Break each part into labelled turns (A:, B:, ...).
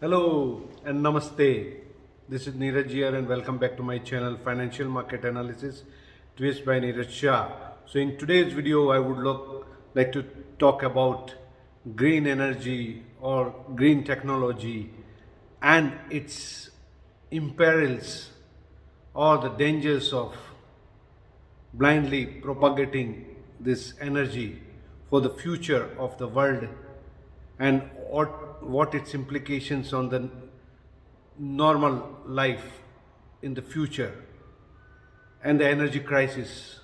A: Hello and namaste. This is Neeraj here and welcome back to my channel Financial Market Analysis Twist by Neeraj Shah. So in today's video I would like to talk about green energy or green technology and its imperils or the dangers of blindly propagating this energy for the future of the world and what its implications on the normal life in the future and the energy crisis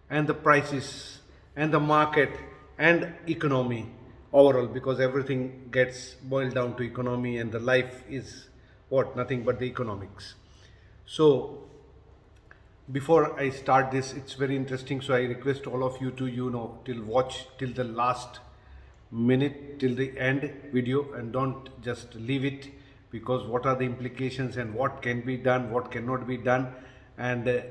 A: and the prices and the market and economy overall, because everything gets boiled down to economy and the life is what, nothing but the economics. So before I start this, it's very interesting, so I request all of you to watch till the last minute, till the end video, and don't just leave it, because what are the implications and what can be done, what cannot be done, and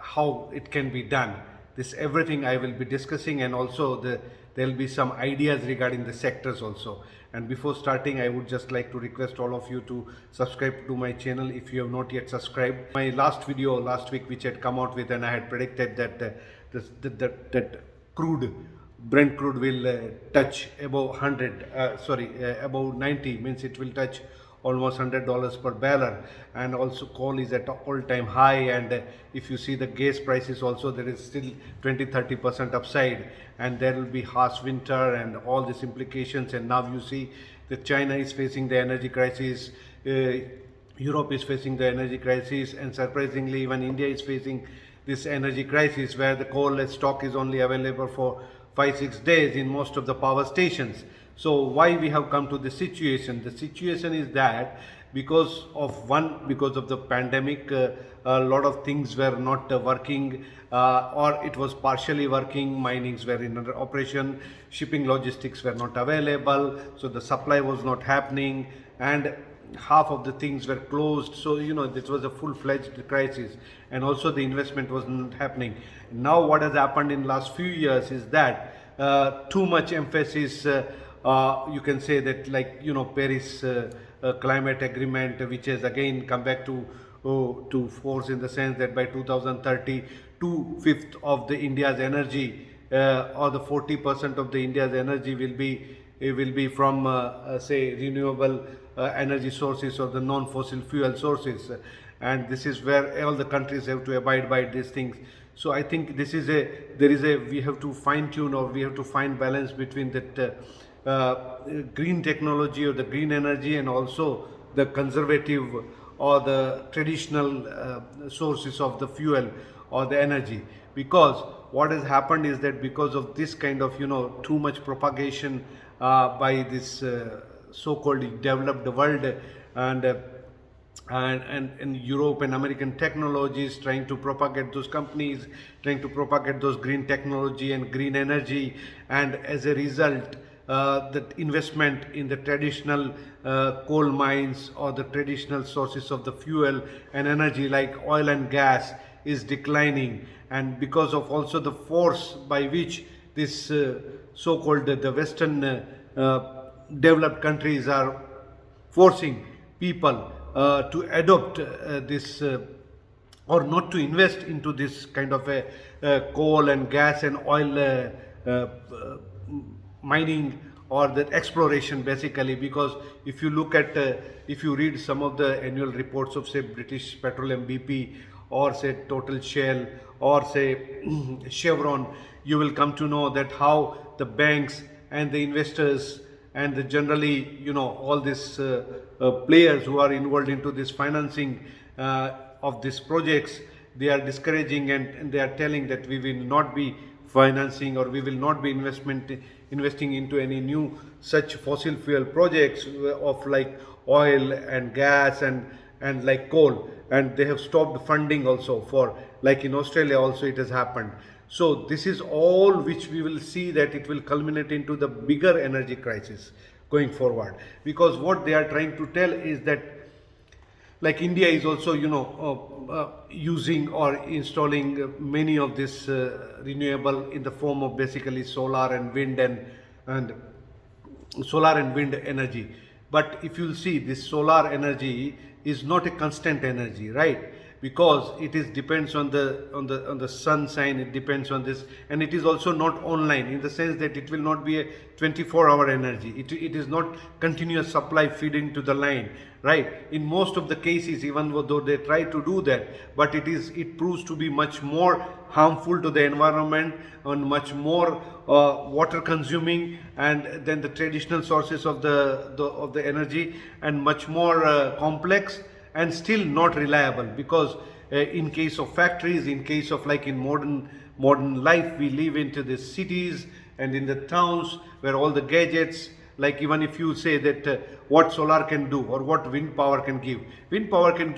A: how it can be done. This everything I will be discussing, and also there will be some ideas regarding the sectors also. And before starting, I would just like to request all of you to subscribe to my channel if you have not yet subscribed. My last video last week, which had come out with, and I had predicted that that Brent crude will touch above above 90, means it will touch almost $100 per barrel, and also coal is at all-time high, and if you see the gas prices also, there is still 20-30% upside, and there will be harsh winter and all these implications. And now you see that China is facing the energy crisis, Europe is facing the energy crisis, and surprisingly even India is facing this energy crisis, where the coal stock is only available for 5-6 days in most of the power stations. So why we have come to this situation? The situation is that because of the pandemic, a lot of things were not working, or it was partially working. Minings were in operation, shipping logistics were not available, so the supply was not happening, and half of the things were closed. So this was a full-fledged crisis, and also the investment was not happening. Now what has happened in last few years is that too much emphasis, you can say that, like Paris climate agreement, which has again come back to force, in the sense that by 2030 2/5 of the India's energy, or the 40% of the India's energy will be from say renewable energy sources or the non-fossil fuel sources, and this is where all the countries have to abide by these things. So I think this is we have to fine tune, or we have to find balance between that green technology or the green energy, and also the conservative or the traditional sources of the fuel or the energy. Because what has happened is that because of this kind of too much propagation by this so-called developed world, and Europe and American technologies trying to propagate those companies, trying to propagate those green technology and green energy, and as a result that investment in the traditional coal mines or the traditional sources of the fuel and energy like oil and gas is declining. And because of also the force by which this so-called the Western developed countries are forcing people to adopt this or not to invest into this kind of a coal and gas and oil mining or the exploration, basically. Because if you look at if you read some of the annual reports of, say, British Petroleum BP, or say Total Shell, or say Chevron, you will come to know that how the banks and the investors and generally all these players who are involved into this financing of these projects, they are discouraging, and they are telling that we will not be financing, or we will not be investing into any new such fossil fuel projects of like oil and gas and like coal. And they have stopped funding also for, like in Australia also it has happened. So this is all which we will see that it will culminate into the bigger energy crisis going forward. Because what they are trying to tell is that, like India is also using or installing many of this renewable in the form of basically solar and wind and solar and wind energy. But if you'll see, this solar energy is not a constant energy, right? Because it is depends on the sun sign, it depends on this, and it is also not online, in the sense that it will not be a 24-hour energy. It is not continuous supply feeding to the line, right? In most of the cases, even though they try to do that, but it proves to be much more harmful to the environment and much more water consuming and than the traditional sources of the energy, and much more complex, and still not reliable. Because in case of factories, in case of like in modern life, we live into the cities and in the towns where all the gadgets, like even if you say that what solar can do or what wind power can give, wind power can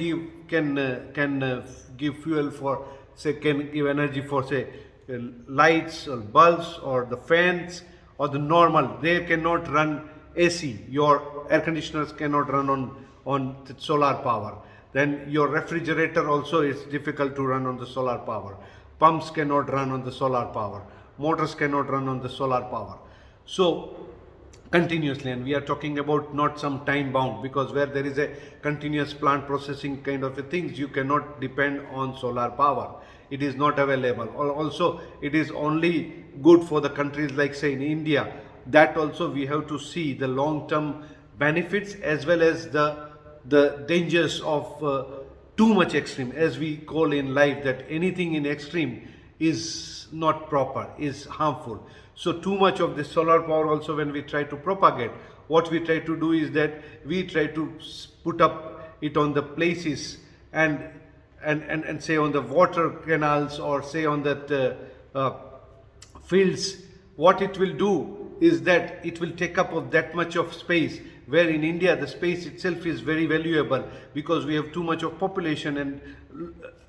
A: give fuel for, say, can give energy for, say, lights or bulbs or the fans or the normal. They cannot run AC. Your air conditioners cannot run on the solar power. Then your refrigerator also is difficult to run on the solar power. Pumps cannot run on the solar power. Motors cannot run on the solar power. So continuously, and we are talking about not some time bound, because where there is a continuous plant processing kind of a things, you cannot depend on solar power. It is not available. Also, it is only good for the countries like, say, in India. That also we have to see the long-term benefits as well as the dangers of too much extreme, as we call in life, that anything in extreme is not proper, is harmful. So too much of the solar power also, when we try to propagate, what we try to do is that we try to put up it on the places and say on the water canals, or say on that fields. What it will do is that it will take up of that much of space, where in India the space itself is very valuable, because we have too much of population and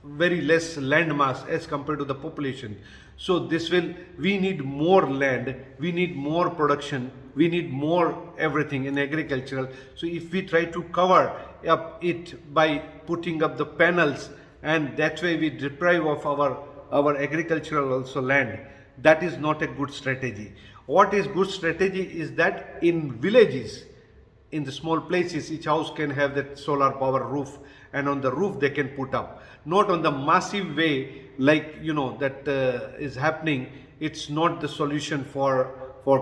A: very less land mass as compared to the population. So we need more land, we need more production, we need more everything in agricultural. So if we try to cover up it by putting up the panels, and that way we deprive of our agricultural also land, that is not a good strategy. What is good strategy is that in villages, in the small places, each house can have that solar power roof, and on the roof they can put up, not on the massive way like that is happening. It's not the solution for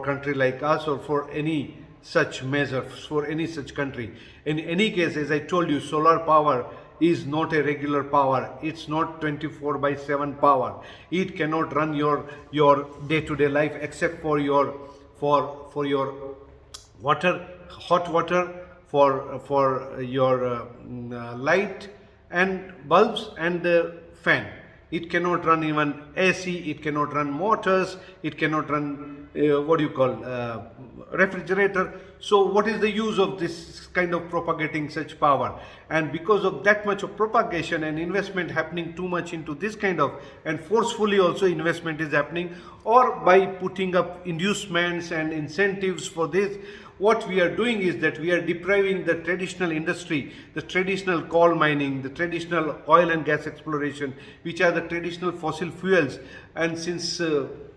A: country like us, or for any such measures, for any such country. In any case, as I told you, solar power is not a regular power. It's not 24/7 power. It cannot run your day-to-day life, except for your water, hot water, for your light and bulbs and fan. It cannot run even AC, it cannot run motors, it cannot run refrigerator. So what is the use of this kind of propagating such power? And because of that much of propagation and investment happening too much into this kind of, and forcefully also investment is happening, or by putting up inducements and incentives for this, what we are doing is that we are depriving the traditional industry, the traditional coal mining, the traditional oil and gas exploration, which are the traditional fossil fuels. And since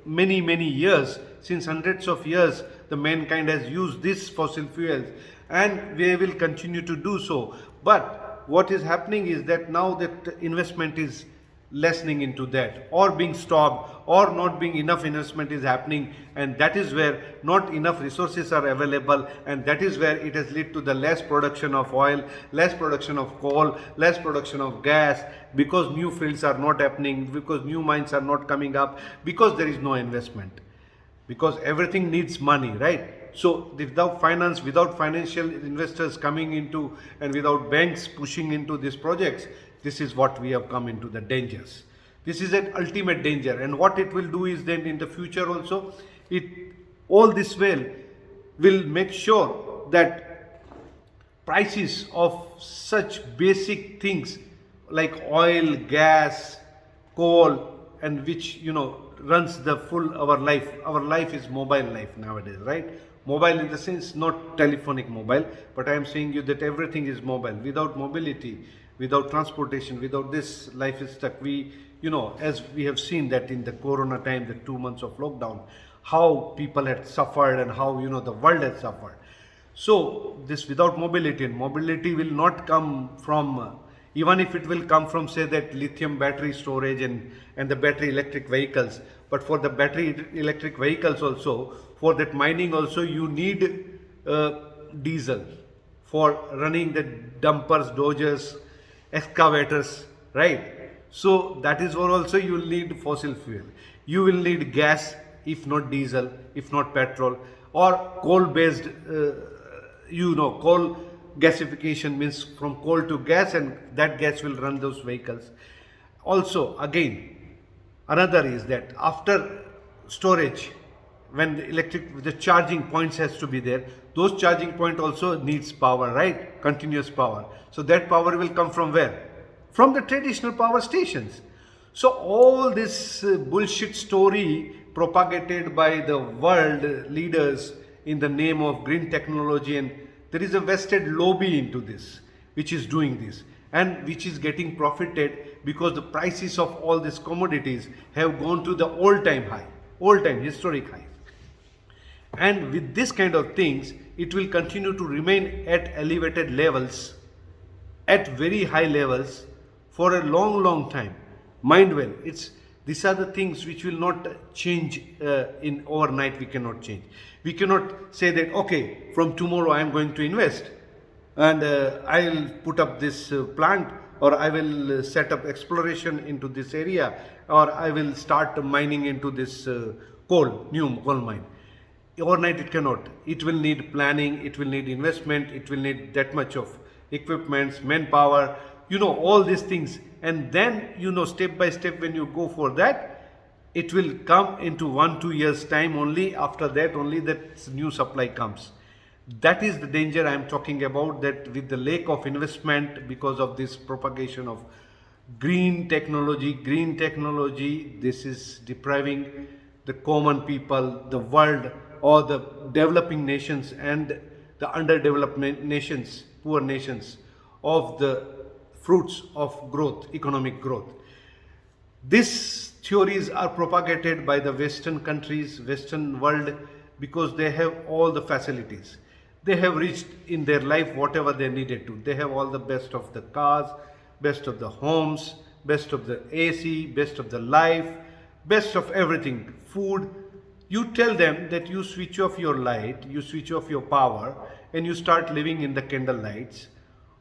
A: many years, since hundreds of years, the mankind has used these fossil fuels, and they will continue to do so. But what is happening is that now that investment is lessening into that, or being stopped, or not being enough investment is happening, and that is where not enough resources are available, and that is where it has led to the less production of oil, less production of coal, less production of gas, because new fields are not happening, because new mines are not coming up, because there is no investment, because everything needs money, right? So without finance, without financial investors coming into, and without banks pushing into these projects, this is what we have come into the dangers. This is an ultimate danger, and what it will do is then in the future also, all this will make sure that prices of such basic things like oil, gas, coal, and which runs the full our life. Our life is mobile life nowadays, right? Mobile in the sense not telephonic mobile, but I am saying you that everything is mobile. Without mobility, without transportation, without this, life is stuck. As we have seen that in the corona time, the 2 months of lockdown, how people had suffered and how the world had suffered. So this without mobility, and mobility will not come from, even if it will come from, say, that lithium battery storage and the battery electric vehicles, but for the battery electric vehicles also, for that mining also, you need diesel for running the dumpers, dozers, excavators, right? So that is where also you will need fossil fuel. You will need gas, if not diesel, if not petrol, or coal based, coal gasification means from coal to gas, and that gas will run those vehicles. Also, again, another is that after storage, when the charging points has to be there, those charging point also needs power, right? Continuous power. So that power will come from where? From the traditional power stations. So all this bullshit story propagated by the world leaders in the name of green technology, and there is a vested lobby into this which is doing this and which is getting profited, because the prices of all these commodities have gone to the all-time high, all-time historic high. And with this kind of things, it will continue to remain at elevated levels, at very high levels, for a long time. Mind well, these are the things which will not change in overnight. We cannot change. We cannot say that, okay, from tomorrow I am going to invest and I'll put up this plant, or I will set up exploration into this area, or I will start mining into this new coal mine. Overnight it cannot. It will need planning, it will need investment, it will need that much of equipments, manpower, all these things. And then, step by step, when you go for that, it will come into 1-2 years time only. After that only that new supply comes. That is the danger I am talking about, that with the lack of investment because of this propagation of green technology, this is depriving the common people, the world, or the developing nations and the underdeveloped nations, poor nations, of the fruits of growth, economic growth. These theories are propagated by the Western countries, Western world, because they have all the facilities. They have reached in their life whatever they needed to. They have all the best of the cars, best of the homes, best of the AC, best of the life, best of everything, food. You tell them that you switch off your light, you switch off your power, and you start living in the candle lights,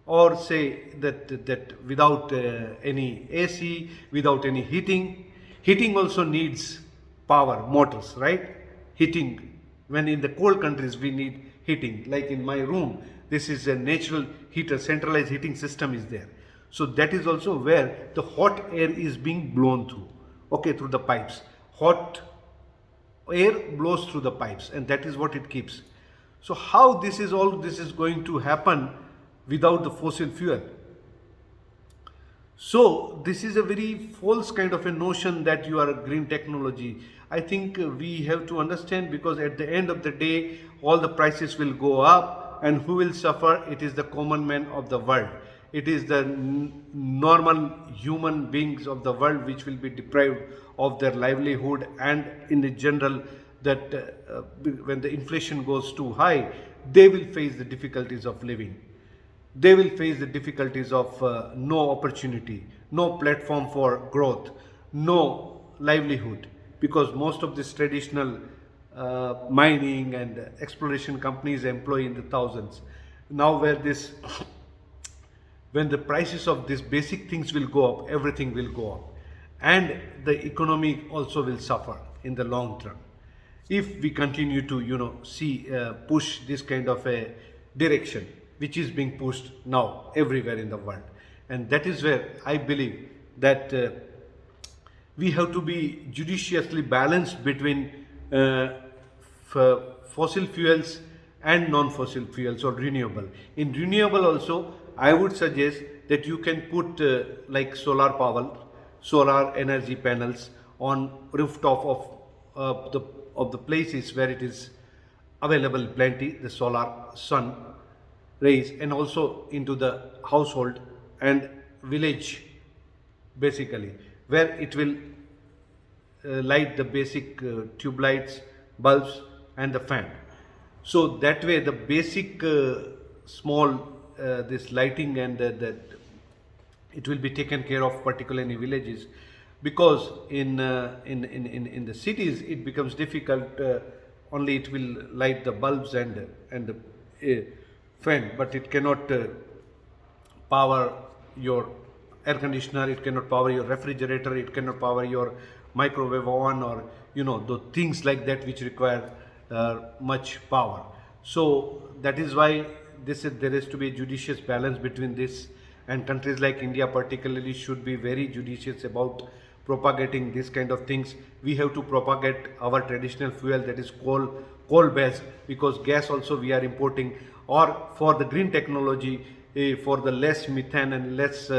A: or say that without any AC, without any heating. Heating also needs power, motors, right? Heating. When in the cold countries we need heating, like in my room, this is a natural heater, centralized heating system is there. So that is also where the hot air is being blown through, okay, through the pipes. Hot air blows through the pipes, and that is what it keeps. So how this is going to happen without the fossil fuel? So this is a very false kind of a notion that you are a green technology. I think we have to understand, because at the end of the day, all the prices will go up, and who will suffer? It is the common man of the world. It is the normal human beings of the world which will be deprived of their livelihood, and in the general that when the inflation goes too high, they will face the difficulties of living. They will face the difficulties of no opportunity, no platform for growth, no livelihood, because most of these traditional mining and exploration companies employ in the thousands. Now when the prices of these basic things will go up, everything will go up, and the economy also will suffer in the long term if we continue to push this kind of a direction which is being pushed now everywhere in the world. And that is where I believe that we have to be judiciously balanced between fossil fuels and non-fossil fuels, or renewable. In renewable also, I would suggest that you can put like solar power, solar energy panels on rooftop of the places where it is available plenty, the solar sun rays, and also into the household and village, basically, where it will light the basic tube lights, bulbs, and the fan. So that way the basic small this lighting and that it will be taken care of, particularly in villages, because in the cities it becomes difficult. Only it will light the bulbs and the fan, but it cannot power your air conditioner, it cannot power your refrigerator, it cannot power your microwave oven, or the things like that which require much power. So that is why there has to be a judicious balance between this, and countries like India particularly should be very judicious about propagating this kind of things. We have to propagate our traditional fuel, that is coal based, because gas also we are importing. Or for the green technology, for the less methane and less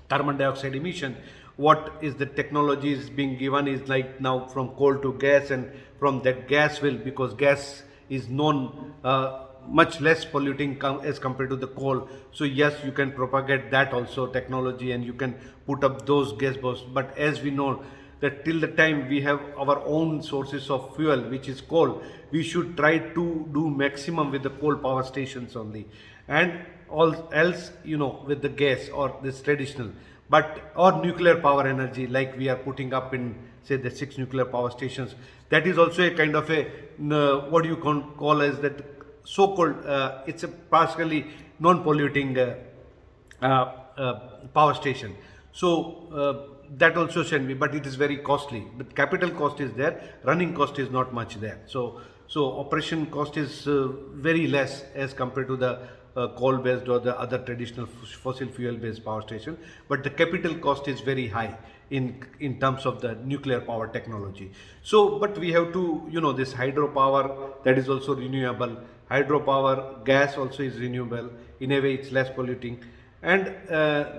A: carbon dioxide emission, what is the technology is being given is like now from coal to gas, and from that gas will, because gas is known much less polluting as compared to the coal. So yes, you can propagate that also technology, and you can put up those gas boats. But as we know that till the time we have our own sources of fuel, which is coal, we should try to do maximum with the coal power stations only, and all else with the gas or this traditional, but or nuclear power energy, like we are putting up in say the 6 nuclear power stations. That is also a kind of a what you can call as that so-called it's a partially non-polluting power station. So that also can be, but it is very costly. But capital cost is there, running cost is not much there. So operation cost is very less as compared to the coal based or the other traditional fossil fuel based power station. But the capital cost is very high in terms of the nuclear power technology. So but we have to this hydropower, that is also renewable. Hydropower, gas also is renewable, in a way it's less polluting, and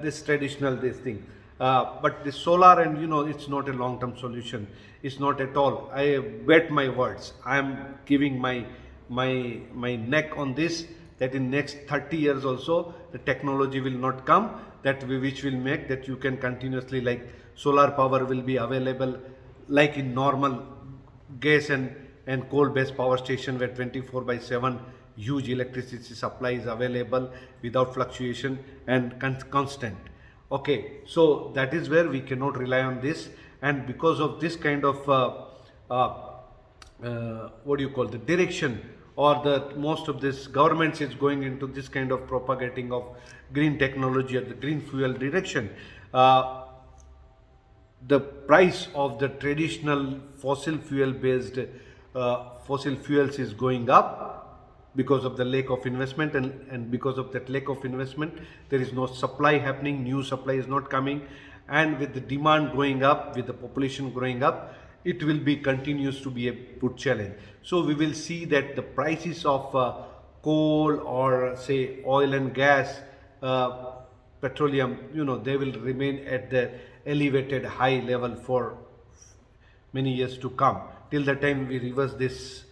A: this traditional this thing. But the solar, and it's not a long term solution, it's not at all. I bet my words, I am giving my neck on this, that in next 30 years also the technology will not come which will make that you can continuously, like solar power will be available like in normal gas and coal based power station, where 24/7 huge electricity supply is available without fluctuation and constant. Okay, so that is where we cannot rely on this, and because of this kind of what do you call the direction, or the most of this governments is going into this kind of propagating of green technology or the green fuel direction. The price of the traditional fossil fuel based fossil fuels is going up because of the lack of investment, and because of that lack of investment there is no supply happening, new supply is not coming, and with the demand going up, with the population growing up, it will be continues to be a good challenge. So we will see that the prices of coal or say oil and gas, petroleum, they will remain at the elevated high level for many years to come, till the time we reverse this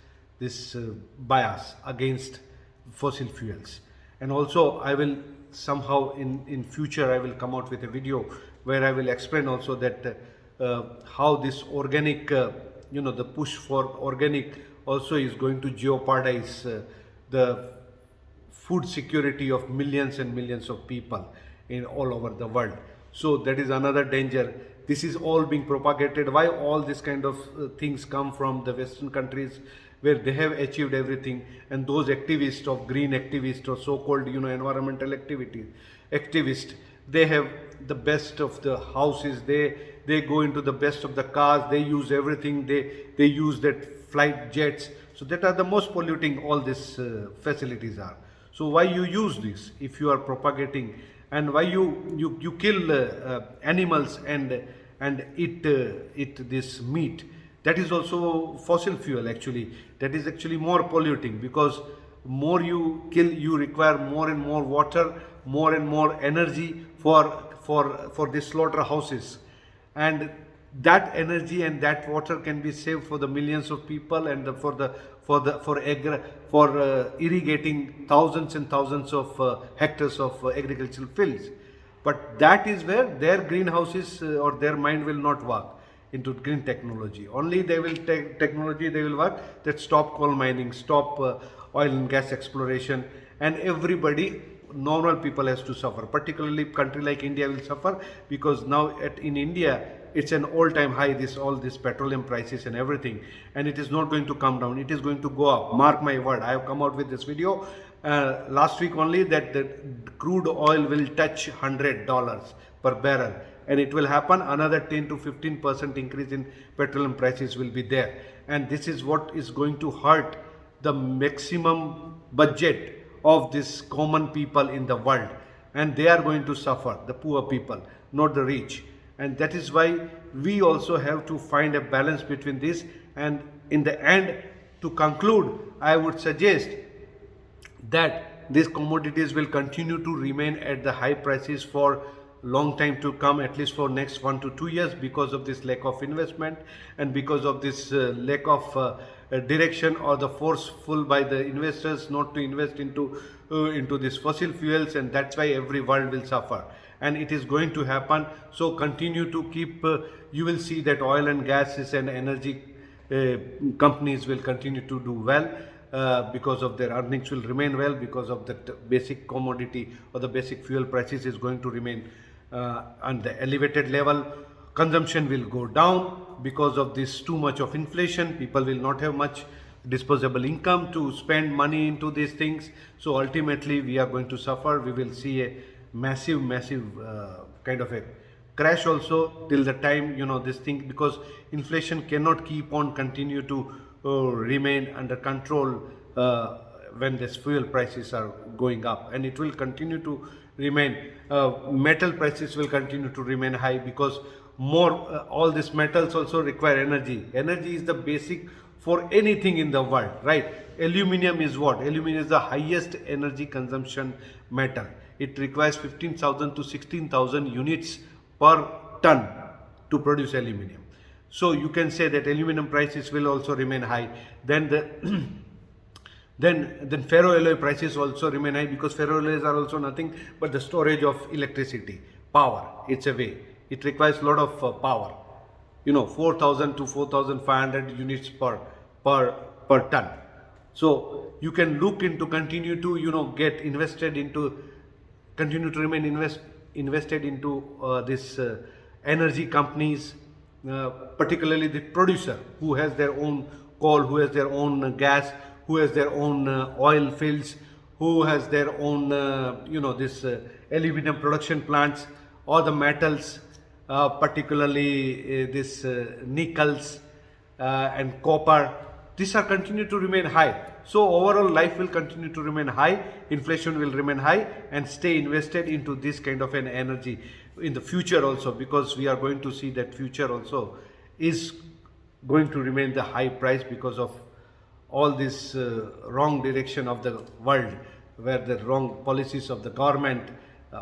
A: bias against fossil fuels. And also I will somehow in future I will come out with a video where I will explain also that how this organic the push for organic also is going to jeopardize the food security of millions and millions of people in all over the world. So that is another danger. This is all being propagated. Why all this kind of things come from the Western countries, where they have achieved everything, and those activists of green activists or so-called environmental activists, they have the best of the houses, they go into the best of the cars, they use everything, they use that flight jets, so that are the most polluting all these facilities are. So why you use this if you are propagating, and why you kill animals and eat this meat? That is also fossil fuel actually. That is actually more polluting, because more you kill, you require more and more water, more and more energy for the slaughterhouses, and that energy and that water can be saved for the millions of people, and for irrigating thousands and thousands of hectares of agricultural fields. But that is where their greenhouses or their mind will not work. into green technology. Only they will take technology, they will work that stop coal mining, stop oil and gas exploration, and everybody, normal people has to suffer. Particularly country like India will suffer, because now in India it's an all-time high, all this petroleum prices and everything, and it is not going to come down, it is going to go up. Mark my word. I have come out with this video last week only, that the crude oil will touch $100 per barrel, and it will happen. Another 10 to 15% increase in petroleum prices will be there, and this is what is going to hurt the maximum budget of this common people in the world, and they are going to suffer, the poor people, not the rich. And that is why we also have to find a balance between this. And in the end, to conclude, I would suggest that these commodities will continue to remain at the high prices for long time to come, at least for next 1 to 2 years, because of this lack of investment, and because of this lack of direction, or the forceful by the investors not to invest into these fossil fuels, and that's why every world will suffer, and it is going to happen. So continue to keep, you will see that oil and gases and energy companies will continue to do well, because of their earnings will remain well, because of the basic commodity or the basic fuel prices is going to remain on the elevated level. Consumption will go down because of this too much of inflation. People will not have much disposable income to spend money into these things. So ultimately we are going to suffer. We will see a massive kind of a crash also, till the time, this thing, because inflation cannot keep on continue to remain under control when these fuel prices are going up, and it will continue to remain. Metal prices will continue to remain high, because all these metals also require energy. Energy is the basic for anything in the world, right? Aluminium is what? Aluminium is the highest energy consumption metal. It requires 15,000 to 16,000 units per ton to produce aluminium. So you can say that aluminum prices will also remain high. Then then ferroalloy prices also remain high, because ferroalloys are also nothing but the storage of electricity, power. It's a way. It requires a lot of power. 4,000 to 4,500 units per ton. So you can look into continue to get invested into, continue to remain invested into this energy companies, particularly the producer who has their own coal, who has their own gas, who has their own oil fields, who has their own this aluminum production plants, or the metals, particularly this nickels and copper. These are continue to remain high. So overall life will continue to remain high, inflation will remain high, and stay invested into this kind of an energy in the future also, because we are going to see that future also is going to remain the high price, because of all this wrong direction of the world, where the wrong policies of the government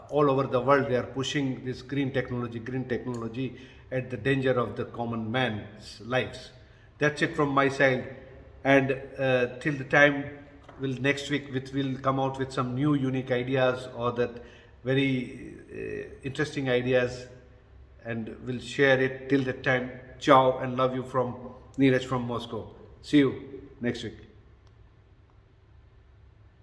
A: all over the world, they are pushing this green technology at the danger of the common man's lives. That's it from my side, and till the time, next week we'll come out with some new unique ideas, or that very interesting ideas, and we'll share it. Till that time, ciao and love you from Neeraj from Moscow. See you next week.